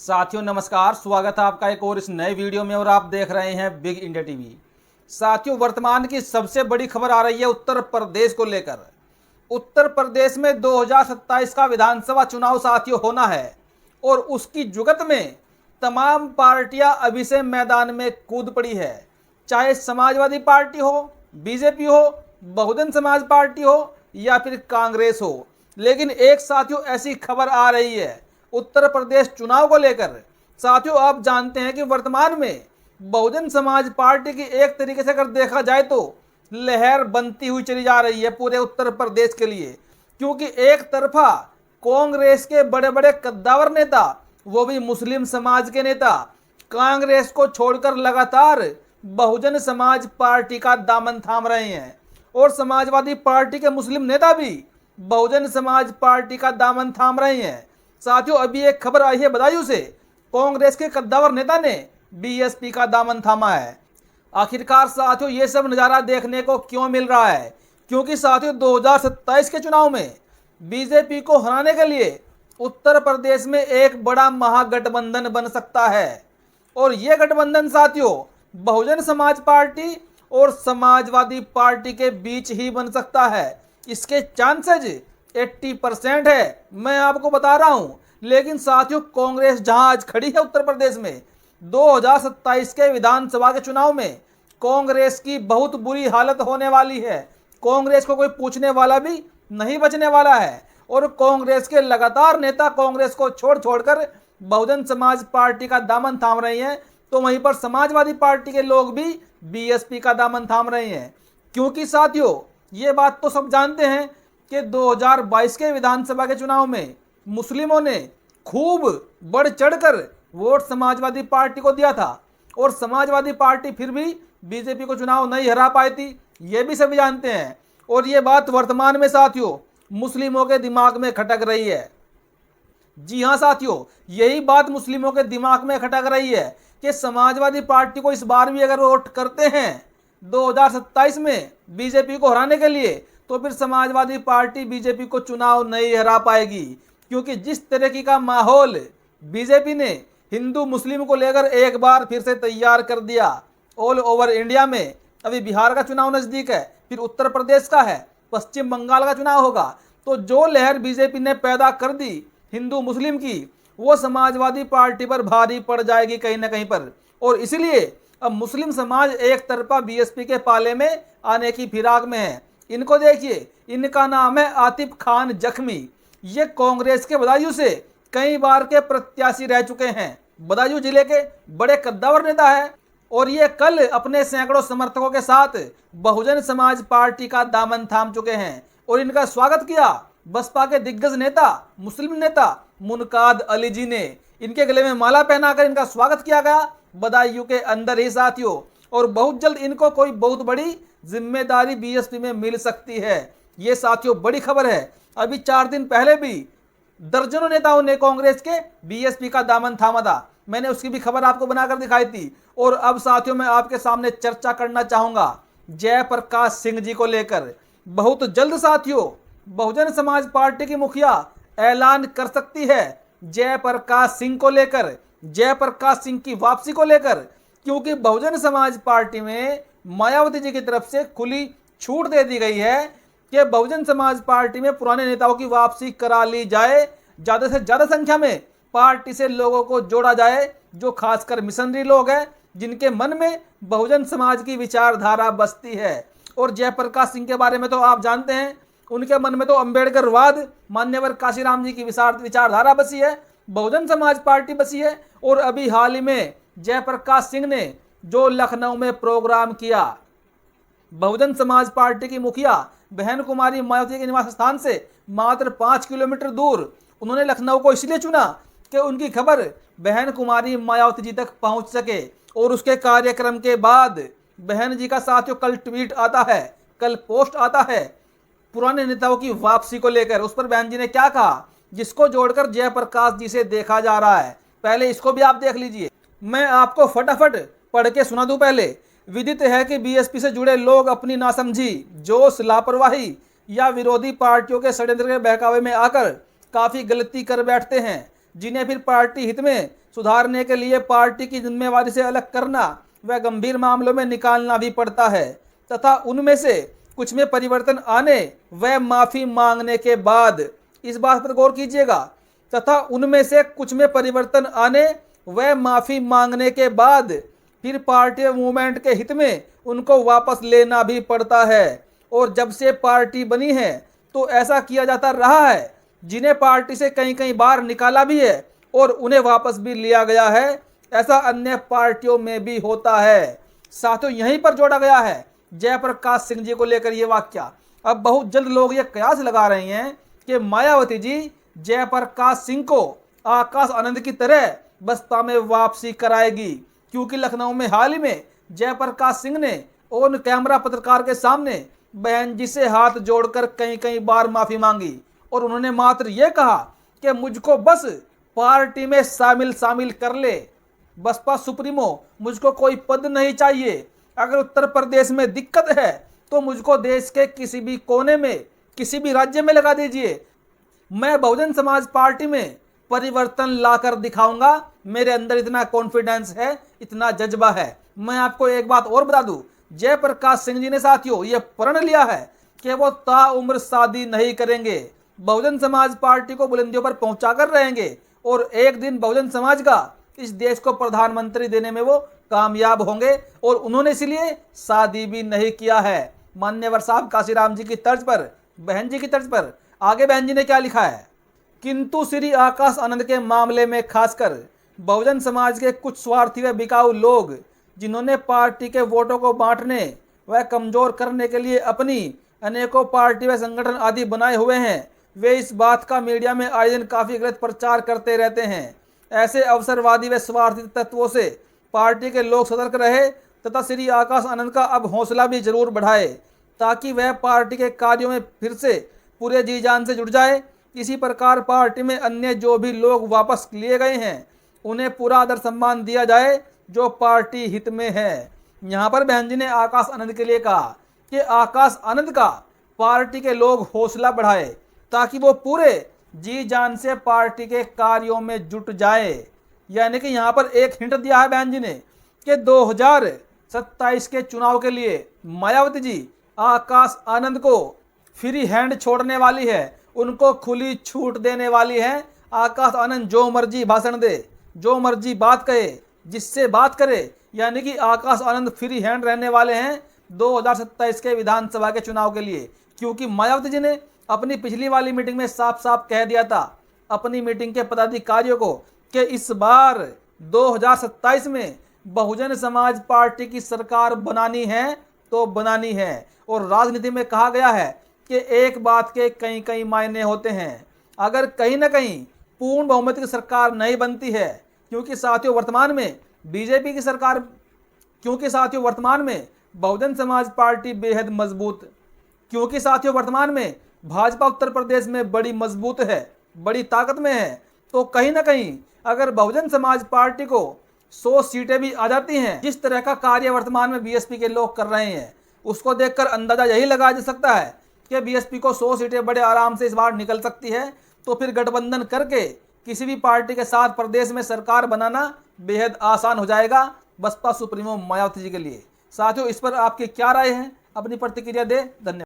साथियों नमस्कार, स्वागत है आपका एक और इस नए वीडियो में और आप देख रहे हैं बिग इंडिया टीवी। साथियों, वर्तमान की सबसे बड़ी खबर आ रही है उत्तर प्रदेश को लेकर। उत्तर प्रदेश में 2027 का विधानसभा चुनाव साथियों होना है और उसकी जुगत में तमाम पार्टियां अभी से मैदान में कूद पड़ी है। चाहे समाजवादी पार्टी हो, बीजेपी हो, बहुजन समाज पार्टी हो या फिर कांग्रेस हो। लेकिन एक साथियों ऐसी खबर आ रही है उत्तर प्रदेश चुनाव को लेकर। साथियों, आप जानते हैं कि वर्तमान में बहुजन समाज पार्टी की एक तरीके से अगर देखा जाए तो लहर बनती हुई चली जा रही है पूरे उत्तर प्रदेश के लिए, क्योंकि एक तरफा कांग्रेस के बड़े बड़े कद्दावर नेता, वो भी मुस्लिम समाज के नेता, कांग्रेस को छोड़कर लगातार बहुजन समाज पार्टी का दामन थाम रहे हैं और समाजवादी पार्टी के मुस्लिम नेता भी बहुजन समाज पार्टी का दामन थाम रहे हैं। साथियों, अभी एक खबर आई है बदायूं से, कांग्रेस के कद्दावर नेता ने बीएसपी का दामन थामा है। आखिरकार साथियों ये सब नज़ारा देखने को क्यों मिल रहा है? क्योंकि साथियों 2027 के चुनाव में बीजेपी को हराने के लिए उत्तर प्रदेश में एक बड़ा महागठबंधन बन सकता है और ये गठबंधन साथियों बहुजन समाज पार्टी और समाजवादी पार्टी के बीच ही बन सकता है। इसके चांसेज 80% है, मैं आपको बता रहा हूं। लेकिन साथियों कांग्रेस जहां आज खड़ी है उत्तर प्रदेश में 2027 के विधानसभा के चुनाव में कांग्रेस की बहुत बुरी हालत होने वाली है। कांग्रेस को कोई पूछने वाला भी नहीं बचने वाला है और कांग्रेस के लगातार नेता कांग्रेस को छोड़कर बहुजन समाज पार्टी का दामन थाम रहे हैं, तो वहीं पर समाजवादी पार्टी के लोग भी बीएसपी का दामन थाम रहे हैं। क्योंकि साथियों ये बात तो सब जानते हैं कि 2022 के विधानसभा के चुनाव में मुस्लिमों ने खूब बढ़ चढ़कर वोट समाजवादी पार्टी को दिया था और समाजवादी पार्टी फिर भी बीजेपी को चुनाव नहीं हरा पाई थी, ये भी सभी जानते हैं। और ये बात वर्तमान में साथियों मुस्लिमों के दिमाग में खटक रही है। जी हाँ साथियों, यही बात मुस्लिमों के दिमाग में खटक रही है कि समाजवादी पार्टी को इस बार भी अगर वोट करते हैं 2027 में बीजेपी को हराने के लिए, तो फिर समाजवादी पार्टी बीजेपी को चुनाव नहीं हरा पाएगी। क्योंकि जिस तरीके का माहौल बीजेपी ने हिंदू मुस्लिम को लेकर एक बार फिर से तैयार कर दिया ऑल ओवर इंडिया में। अभी बिहार का चुनाव नज़दीक है, फिर उत्तर प्रदेश का है, पश्चिम बंगाल का चुनाव होगा, तो जो लहर बीजेपी ने पैदा कर दी हिंदू मुस्लिम की, वो समाजवादी पार्टी पर भारी पड़ जाएगी कहीं ना कहीं पर। और इसलिए अब मुस्लिम समाज एक तरफा बीएसपी के पाले में आने की फिराक में है। इनको देखिए, इनका नाम है आतिफ खान जख्मी। ये कांग्रेस के बदायूं से कई बार के प्रत्याशी रह चुके हैं, बदायूं जिले के बड़े कद्दावर नेता है और ये कल अपने सैकड़ों समर्थकों के साथ बहुजन समाज पार्टी का दामन थाम चुके हैं और इनका स्वागत किया बसपा के दिग्गज नेता मुस्लिम नेता मुनकाद अली जी ने। इनके गले में माला पहनाकर इनका स्वागत किया गया बदायूं के अंदर ही साथियों। और बहुत जल्द इनको कोई बहुत बड़ी जिम्मेदारी बीएसपी में मिल सकती है। ये साथियों बड़ी खबर है। अभी 4 दिन पहले भी दर्जनों नेताओं ने कांग्रेस के बीएसपी का दामन थामा था, मैंने उसकी भी खबर आपको बनाकर दिखाई थी। और अब साथियों मैं आपके सामने चर्चा करना चाहूंगा जयप्रकाश सिंह जी को लेकर। बहुत जल्द साथियों बहुजन समाज पार्टी की मुखिया ऐलान कर सकती है जयप्रकाश सिंह को लेकर, जयप्रकाश सिंह की वापसी को लेकर। क्योंकि बहुजन समाज पार्टी में मायावती जी की तरफ से खुली छूट दे दी गई है कि बहुजन समाज पार्टी में पुराने नेताओं की वापसी करा ली जाए, ज़्यादा से ज़्यादा संख्या में पार्टी से लोगों को जोड़ा जाए, जो खासकर मिशनरी लोग हैं जिनके मन में बहुजन समाज की विचारधारा बसती है। और जयप्रकाश सिंह के बारे में तो आप जानते हैं, उनके मन में तो अम्बेडकरवाद, मान्यवर काशीराम जी की विचारधारा बसी है, बहुजन समाज पार्टी बसी है। और अभी हाल ही में जयप्रकाश सिंह ने जो लखनऊ में प्रोग्राम किया, बहुजन समाज पार्टी की मुखिया बहन कुमारी मायावती के निवास स्थान से मात्र 5 किलोमीटर दूर, उन्होंने लखनऊ को इसलिए चुना कि उनकी खबर बहन कुमारी मायावती जी तक पहुंच सके। और उसके कार्यक्रम के बाद बहन जी का साथियों कल ट्वीट आता है, कल पोस्ट आता है पुराने नेताओं की वापसी को लेकर। उस पर बहन जी ने क्या कहा, जिसको जोड़कर जयप्रकाश जी से देखा जा रहा है। पहले इसको भी आप देख लीजिए, मैं आपको फटाफट पढ़ के सुना दूं। पहले, विदित है कि बीएसपी से जुड़े लोग अपनी नासमझी, जोश, लापरवाही या विरोधी पार्टियों के षड्यंत्र के बहकावे में आकर काफ़ी गलती कर बैठते हैं। जिन्हें फिर पार्टी हित में सुधारने के लिए पार्टी की जिम्मेवारी से अलग करना व गंभीर मामलों में निकालना भी पड़ता है तथा उनमें से कुछ में परिवर्तन आने व माफी मांगने के बाद, इस बात पर गौर कीजिएगा, तथा उनमें से कुछ में परिवर्तन आने व माफी मांगने के बाद फिर पार्टी मूवमेंट के हित में उनको वापस लेना भी पड़ता है। और जब से पार्टी बनी है तो ऐसा किया जाता रहा है। जिन्हें पार्टी से कई कई बार निकाला भी है और उन्हें वापस भी लिया गया है, ऐसा अन्य पार्टियों में भी होता है। साथियों, यहीं पर जोड़ा गया है जयप्रकाश सिंह जी को लेकर ये वाक्य। अब बहुत जल्द लोग ये कयास लगा रहे हैं कि मायावती जी जयप्रकाश सिंह को आकाश आनंद की तरह बसपा में वापसी कराएगी, क्योंकि लखनऊ में हाल ही में जयप्रकाश सिंह ने ऑन कैमरा पत्रकार के सामने बहन जी से हाथ जोड़कर कई कई बार माफी मांगी और उन्होंने मात्र ये कहा कि मुझको बस पार्टी में शामिल कर ले, बसपा सुप्रीमो, मुझको कोई पद नहीं चाहिए। अगर उत्तर प्रदेश में दिक्कत है तो मुझको देश के किसी भी कोने में, किसी भी राज्य में लगा दीजिए, मैं बहुजन समाज पार्टी में परिवर्तन लाकर दिखाऊंगा। मेरे अंदर इतना कॉन्फिडेंस है, इतना जज्बा है। मैं आपको एक बात और बता दूं, जयप्रकाश सिंह जी ने साथियों ये प्रण लिया है कि वो ताउम्र शादी नहीं करेंगे, बहुजन समाज पार्टी को बुलंदियों पर पहुंचाकर रहेंगे और एक दिन बहुजन समाज का इस देश को प्रधानमंत्री देने में वो कामयाब होंगे। और उन्होंने इसलिए शादी भी नहीं किया है। मान्यवर साहब काशीराम जी की तर्ज पर, बहन जी की तर्ज पर आगे बहन जी ने क्या लिखा है, किंतु श्री आकाश आनंद के मामले में खासकर बहुजन समाज के कुछ स्वार्थी व बिकाऊ लोग, जिन्होंने पार्टी के वोटों को बांटने व कमजोर करने के लिए अपनी अनेकों पार्टी व संगठन आदि बनाए हुए हैं, वे इस बात का मीडिया में आए दिन काफी गलत प्रचार करते रहते हैं। ऐसे अवसरवादी व स्वार्थी तत्वों से पार्टी के लोग सतर्क रहे तथा श्री आकाश आनंद का अब हौसला भी जरूर बढ़ाए, ताकि वह पार्टी के कार्यों में फिर से पूरे जी जान से जुड़ जाए। इसी प्रकार पार्टी में अन्य जो भी लोग वापस लिए गए हैं, उन्हें पूरा आदर सम्मान दिया जाए जो पार्टी हित में है। यहाँ पर बहन जी ने आकाश आनंद के लिए कहा कि आकाश आनंद का पार्टी के लोग हौसला बढ़ाए ताकि वो पूरे जी जान से पार्टी के कार्यों में जुट जाए। यानी कि यहाँ पर एक हिंट दिया है बहन जी ने कि 2027 के चुनाव के लिए मायावती जी आकाश आनंद को फ्री हैंड छोड़ने वाली है, उनको खुली छूट देने वाली है। आकाश आनंद जो मर्जी भाषण दे, जो मर्जी बात कहे, जिससे बात करे, यानी कि आकाश आनंद फ्री हैंड रहने वाले हैं 2027 के विधानसभा के चुनाव के लिए। क्योंकि मायावती जी ने अपनी पिछली वाली मीटिंग में साफ साफ कह दिया था अपनी मीटिंग के पदाधिकारियों को कि इस बार 2027 में बहुजन समाज पार्टी की सरकार बनानी है तो बनानी है। और राजनीति में कहा गया है कि एक बात के कई कई मायने होते हैं। अगर कहीं ना कहीं पूर्ण बहुमत की सरकार नहीं बनती है, क्योंकि साथियों वर्तमान में बीजेपी की सरकार, क्योंकि साथियों वर्तमान में बहुजन समाज पार्टी बेहद मजबूत, क्योंकि साथियों वर्तमान में भाजपा उत्तर प्रदेश में बड़ी मजबूत है, बड़ी ताकत में है, तो कहीं ना कहीं अगर बहुजन समाज पार्टी को 100 सीटें भी आ जाती हैं, जिस तरह का कार्य वर्तमान में बीएसपी के लोग कर रहे हैं, उसको देखकर अंदाजा यही लगाया जा सकता है कि बीएसपी को 100 सीटें बड़े आराम से इस बार निकल सकती है। तो फिर गठबंधन करके किसी भी पार्टी के साथ प्रदेश में सरकार बनाना बेहद आसान हो जाएगा बसपा सुप्रीमो मायावती जी के लिए। साथियों, इस पर आपकी क्या राय है? अपनी प्रतिक्रिया दे। धन्यवाद।